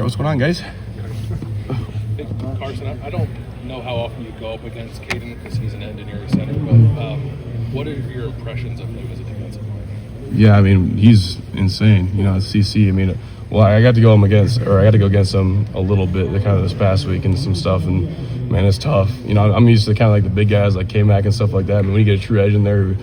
What's going on, guys? Hey, Carson, I don't know how often you go up against Caden because he's an end and you're a center, but what are your impressions of him as a defensive line? Yeah, I mean, he's insane. You know, at CC, I mean, well, I got to go against him a little bit kind of this past week and some stuff, and man, it's tough. You know, I'm used to kind of like the big guys like K-Mac and stuff like that. I mean, when you get a true edge in there who,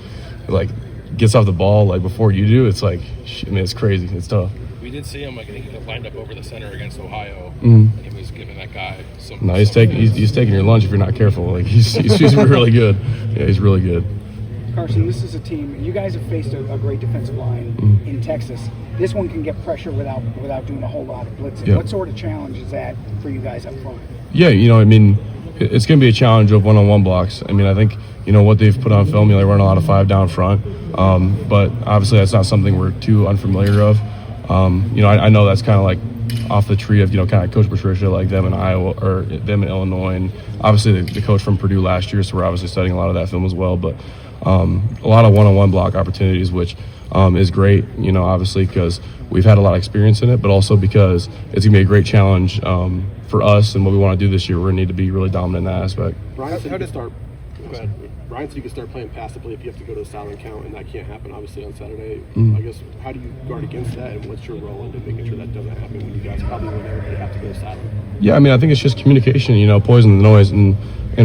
like, gets off the ball like before you do, it's like, I mean, it's crazy. It's tough. We did see him, like, I think he lined up over the center against Ohio, and he was giving that guy some. No, he's taking your lunch if you're not careful. Like he's really good. Yeah, he's really good. Carson, this is a team. You guys have faced a great defensive line in Texas. This one can get pressure without doing a whole lot of blitzing. Yep. What sort of challenge is that for you guys up front? Yeah, you know, I mean, it's going to be a challenge of one-on-one blocks. I mean, I think, you know, what they've put on film, you know, they run a lot of 5 down front, but obviously that's not something we're too unfamiliar of. You know, I know that's kind of like off the tree of, you know, kind of Coach Patricia, like them in Iowa or them in Illinois, and obviously the coach from Purdue last year, so we're obviously studying a lot of that film as well. But a lot of one-on-one block opportunities, which is great, you know, obviously because we've had a lot of experience in it, but also because it's going to be a great challenge for us and what we want to do this year. We're going to need to be really dominant in that aspect. Ryan said you can start playing passively if you have to go to a silent count, and that can't happen obviously on Saturday. I guess, how do you guard against that, and what's your role into making sure that doesn't happen when you guys probably win everybody have to go silent? Yeah, I mean, I think it's just communication, you know, poison the noise, and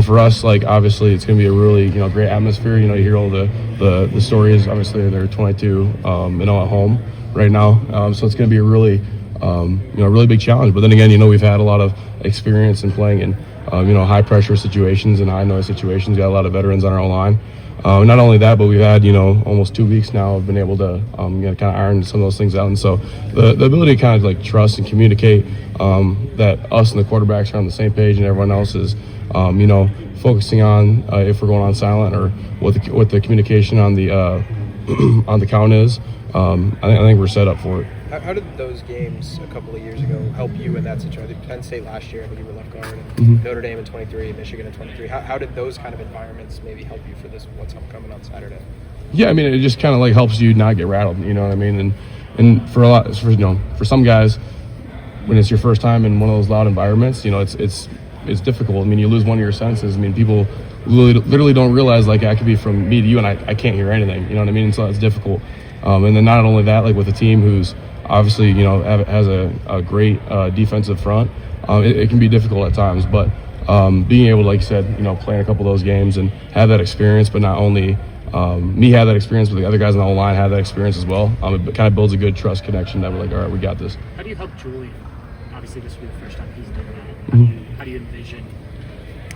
for us, like, obviously it's going to be a really, you know, great atmosphere. You know, you hear all the stories. Obviously they're 22 you know, at home right now, so it's going to be a really you know, really big challenge. But then again, you know, we've had a lot of experience in playing in you know, high pressure situations and high noise situations. Got a lot of veterans on our line. Not only that, but we've had, you know, almost 2 weeks now of been able to you know, kind of iron some of those things out. And so the ability to kind of like trust and communicate that us and the quarterbacks are on the same page and everyone else is you know, focusing on if we're going on silent or what the communication on the on the count is. I think we're set up for it. How did those games a couple of years ago help you in that situation? Penn State last year, I think you were left guard, and Notre Dame in 23, Michigan in 23. How did those kind of environments maybe help you for this, what's coming on Saturday? Yeah, I mean, it just kind of like helps you not get rattled, you know what I mean? And for you know, for some guys, when it's your first time in one of those loud environments, you know, it's difficult. I mean, you lose one of your senses. I mean, people literally don't realize, like, I could be from me to you and I can't hear anything, you know what I mean? And so it's difficult. And then not only that, like with a team who's obviously, you know, has a great defensive front, it can be difficult at times. But being able to, like you said, you know, play in a couple of those games and have that experience, but not only me have that experience, but the other guys on the whole line have that experience as well. It kind of builds a good trust connection that we're like, all right, we got this. How do you help Julian? Obviously, this will be the first time he's doing that. How do you envision?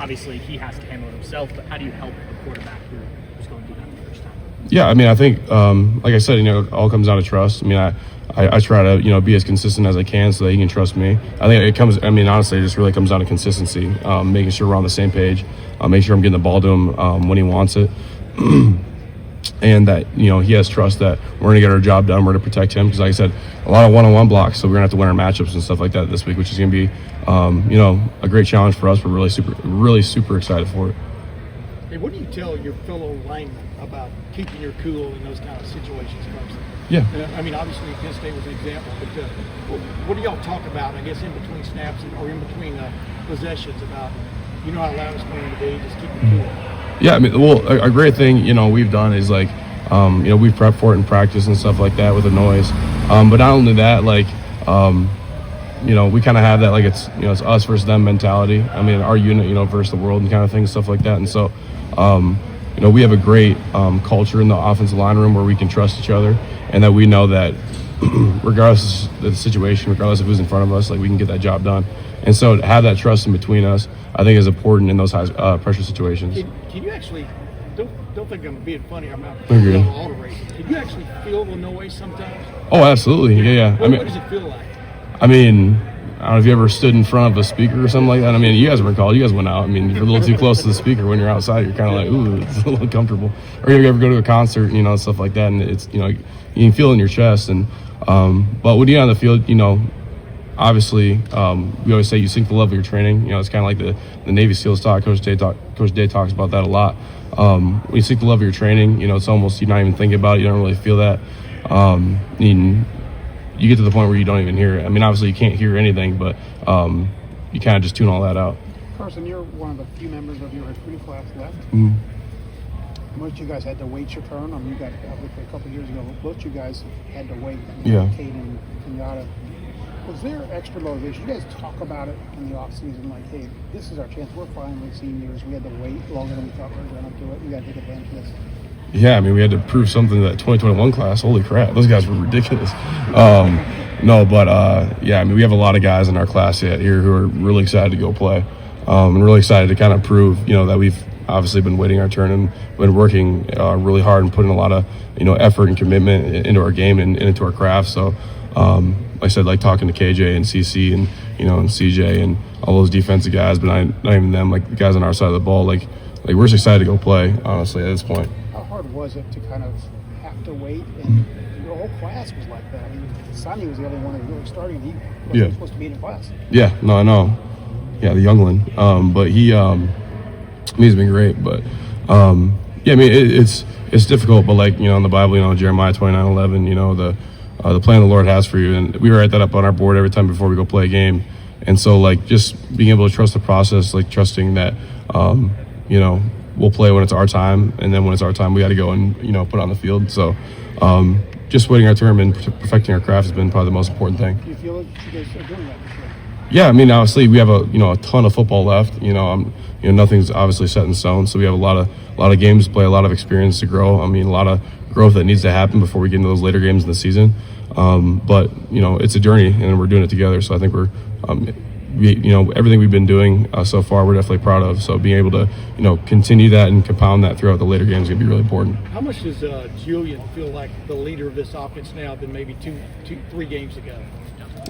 Obviously, he has to handle it himself, but how do you help a quarterback who's going to do that the first time? Yeah, I mean, I think, like I said, you know, it all comes down to trust. I mean, I try to, you know, be as consistent as I can so that he can trust me. I think it comes, I mean, honestly, it just really comes down to consistency, making sure we're on the same page, make sure I'm getting the ball to him when he wants it. And that, you know, he has trust that we're going to get our job done. We're going to protect him because, like I said, a lot of one-on-one blocks, so we're going to have to win our matchups and stuff like that this week, which is going to be, you know, a great challenge for us. We're really super excited for it. Hey, what do you tell your fellow linemen about keeping your cool in those kind of situations, Carson? Yeah. I mean, obviously, Penn State was an example, but what do y'all talk about, I guess, in between snaps or in between possessions about, you know, how loud it's going to be, just keep it cool? Yeah, I mean, well, a great thing, you know, we've done is, like, you know, we've prepped for it in practice and stuff like that with the noise. But not only that, like, you know, we kind of have that, like, it's, you know, it's us versus them mentality. I mean, our unit, you know, versus the world and kind of thing, stuff like that. And so, you know, we have a great culture in the offensive line room where we can trust each other and that we know that regardless of the situation, regardless of who's in front of us, like, we can get that job done. And so to have that trust in between us, I think is important in those high pressure situations. Can you actually, don't think I'm being funny, I'm not Agreed. Can you actually feel the noise sometimes? Oh, absolutely, yeah. What does it feel like? I mean, I don't know if you ever stood in front of a speaker or something like that. I mean, you guys recall, you guys went out. I mean, you're a little too close to the speaker when you're outside. You're kind of like, ooh, it's a little uncomfortable. Or you ever go to a concert, you know, stuff like that, and it's, you know, you can feel it in your chest. And but when you're on the field, you know, obviously, we always say you sink the level of your training. You know, it's kind of like the Navy SEALs talk. Coach Day talks about that a lot. When you sink the level of your training, you know, it's almost you're not even thinking about it. You don't really feel that. you get to the point where you don't even hear it. I mean, obviously you can't hear anything, but you kind of just tune all that out. Carson, you're one of the few members of your recruiting class left. Most of you guys had to wait your turn. You got a couple of years ago. Most of you guys had to wait. Yeah. Caden, Kenyatta. Was there extra motivation? You guys talk about it in the off season, like, hey, this is our chance. We're finally seniors. We had to wait longer than we thought we were going to do it. We got to take advantage of this. Yeah, I mean, we had to prove something to that 2021 class. Holy crap, those guys were ridiculous. No, but yeah, I mean, we have a lot of guys in our class yet here who are really excited to go play, and really excited to kind of prove, that we've obviously been waiting our turn and been working really hard and putting a lot of, effort and commitment into our game and into our craft. So, like I said, like talking to KJ and CC and and CJ and all those defensive guys, but not even them, like the guys on our side of the ball, like we're just excited to go play. Honestly, at this point. How hard was it to kind of have to wait? And your whole class was like that. I mean, Sonny was the only one that was really starting. He wasn't supposed to be in class. Yeah, no, I know. Yeah, the youngling. But he's been great. But yeah, I mean, it's difficult. But like in the Bible, Jeremiah 29:11, the plan the Lord has for you, and we write that up on our board every time before we go play a game. And so like just being able to trust the process, like trusting that we'll play when it's our time, and then when it's our time, we got to go and put it on the field. So just waiting our turn and perfecting our craft has been probably the most important thing. Do you feel like you guys are doing that this year? Yeah, I mean, obviously we have a ton of football left. Nothing's obviously set in stone, so we have a lot of games to play, a lot of experience to grow. I mean, a lot of growth that needs to happen before we get into those later games in the season. But it's a journey, and we're doing it together. So I think we're everything we've been doing so far, we're definitely proud of. So being able to, continue that and compound that throughout the later games is going to be really important. How much does Julian feel like the leader of this offense now than maybe 3 games ago?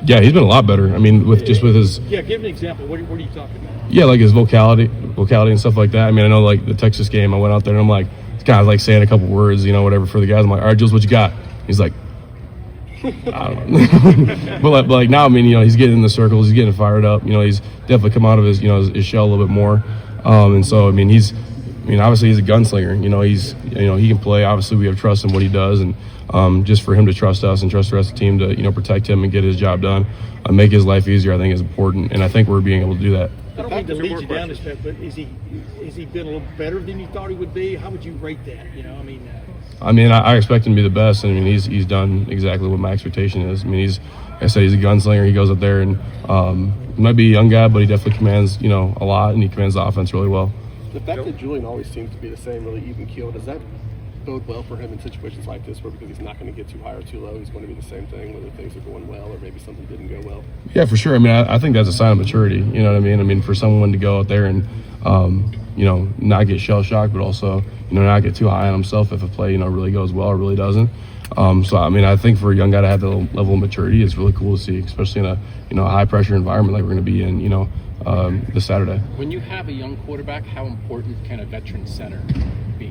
Yeah, he's been a lot better. I mean, with his. Yeah, give an example. What are you talking about? Yeah, like his vocality and stuff like that. I mean, I know like the Texas game, I went out there and I'm like, this guy's like saying a couple words, whatever for the guys. I'm like, all right, Jules, what you got? He's like, I don't know. but like now, I mean, he's getting in the circles, he's getting fired up. He's definitely come out of his, his shell a little bit more. And so, I mean, obviously he's a gunslinger. He can play. Obviously, we have trust in what he does, and just for him to trust us and trust the rest of the team to, protect him and get his job done, make his life easier, I think is important. And I think we're being able to do that. I don't mean to lead you down this path, but is he been a little better than you thought he would be? How would you rate that? I expect him to be the best. I mean, he's done exactly what my expectation is. I mean, like I said, he's a gunslinger. He goes up there and he might be a young guy, but he definitely commands, a lot, and he commands the offense really well. The fact that Julian always seems to be the same, really even keel, does that bode well for him in situations like this, where because he's not going to get too high or too low, he's going to be the same thing, whether things are going well or maybe something didn't go well? Yeah, for sure. I mean, I think that's a sign of maturity. You know what I mean? I mean, for someone to go out there and not get shell shocked, but also not get too high on himself if a play really goes well or really doesn't. So I mean, I think for a young guy to have that level of maturity is really cool to see, especially in a high pressure environment like we're going to be in this Saturday. When you have a young quarterback, how important can a veteran center be?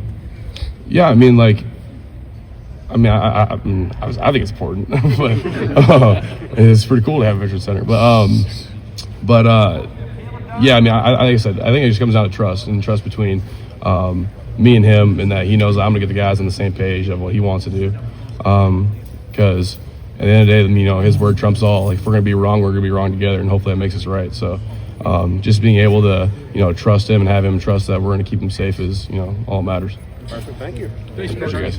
Yeah, I mean, I think it's important, but it's pretty cool to have a veteran center. But yeah, I mean, like I said, I think it just comes down to trust between me and him, and that he knows that I'm gonna get the guys on the same page of what he wants to do. Because at the end of the day, his word trumps all. Like, if we're gonna be wrong, we're gonna be wrong together, and hopefully that makes us right. So just being able to trust him and have him trust that we're gonna keep him safe is all that matters. Perfect. Thank you. Thanks, Thank you guys.